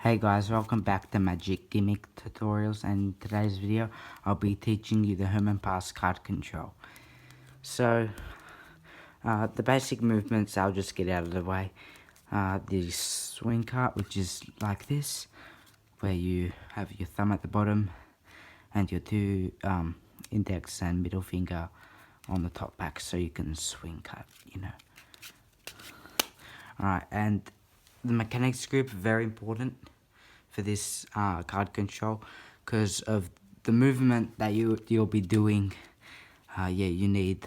Hey guys, welcome back to Magic Gimmick tutorials, and in today's video I'll be teaching you the Herman pass card control. So the basic movements I'll just get out of the way. The swing card, which is like this, where you have your thumb at the bottom and your two index and middle finger on the top back so you can swing cut, Alright, and the mechanics group, very important for this card control because of the movement that you'll be doing. You need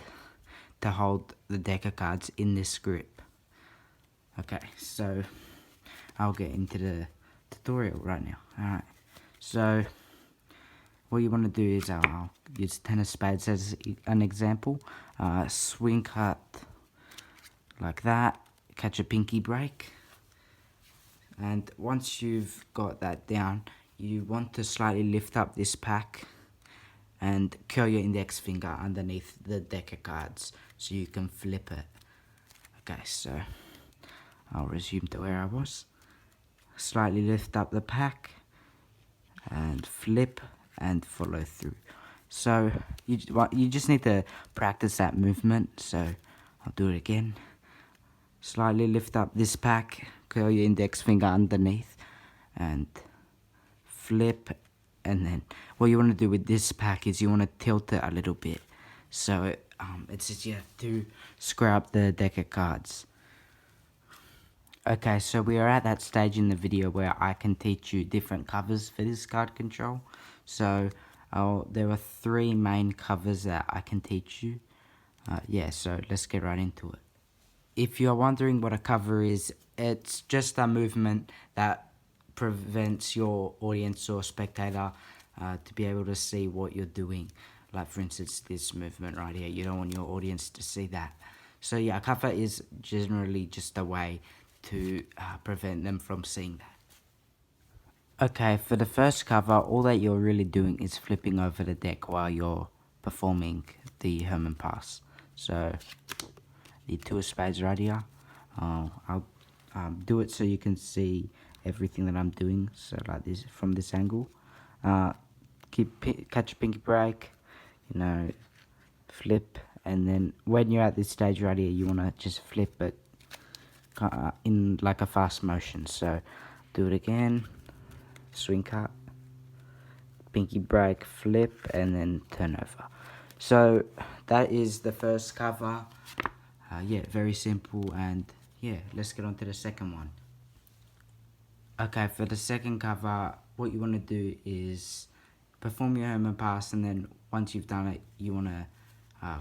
to hold the deck of cards in this grip. Okay, so I'll get into the tutorial right now. Alright, so what you want to do is I'll use 10 of spades as an example. Swing cut like that, catch a pinky break. And once you've got that down, you want to slightly lift up this pack and curl your index finger underneath the deck of cards so you can flip it. Okay, so I'll resume to where I was. Slightly lift up the pack and flip and follow through. So you just need to practice that movement, so I'll do it again. Slightly lift up this pack, curl your index finger underneath and flip, and then what you want to do with this pack is you want to tilt it a little bit so it's easier to square up the deck of cards. Okay, so we are at that stage in the video where I can teach you different covers for this card control. So there are 3 main covers that I can teach you. So let's get right into it. If you're wondering what a cover is, it's just a movement that prevents your audience or spectator to be able to see what you're doing. Like for instance, this movement right here, you don't want your audience to see that. So yeah, a cover is generally just a way to prevent them from seeing that. Okay, for the first cover, all that you're really doing is flipping over the deck while you're performing the Herman pass. So the 2 of spades right here. I'll do it so you can see everything that I'm doing. So like this, from this angle. Catch a pinky break, flip, and then when you're at this stage right here, you want to just flip it in like a fast motion. So do it again, swing cut, pinky break, flip, and then turn over. So that is the first cover. Very simple, and let's get on to the second one. Okay, for the second cover, what you want to do is perform your Herman pass, and then once you've done it, you want to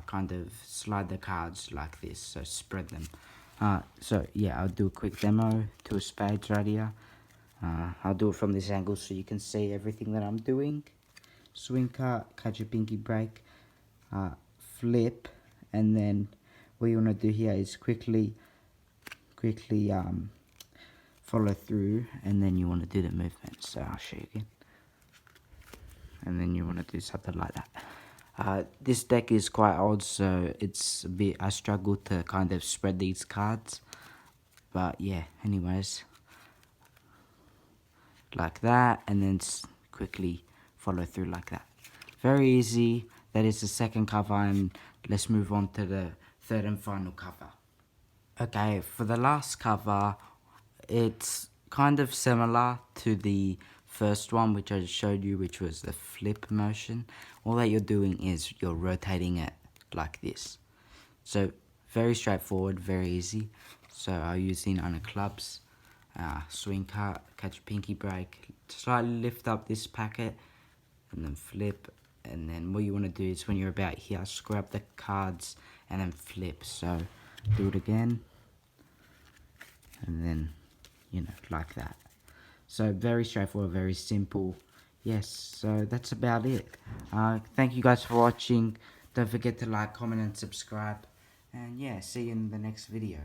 kind of slide the cards like this, so spread them. I'll do a quick demo. 2 of spades right here. I'll do it from this angle so you can see everything that I'm doing. Swing cut, catch a pinky break, flip, and then what you want to do here is quickly follow through, and then you want to do the movement. So I'll show you again. And then you want to do something like that. This deck is quite old, so it's a bit, I struggle to kind of spread these cards. But yeah, anyways, like that, and then quickly follow through like that. Very easy. That is the second cover, and let's move on to the third and final cover. Okay, for the last cover, it's kind of similar to the first one which I showed you, which was the flip motion. All that you're doing is you're rotating it like this. So very straightforward, very easy. So I'll use the 9 of clubs, swing cut, catch a pinky break, slightly lift up this packet, and then flip. And then what you want to do is when you're about here, square up the cards and then flip. So do it again, and then like that. So very straightforward, very simple. Yes, so that's about it. Thank you guys for watching. Don't forget to like, comment, and subscribe. And see you in the next video.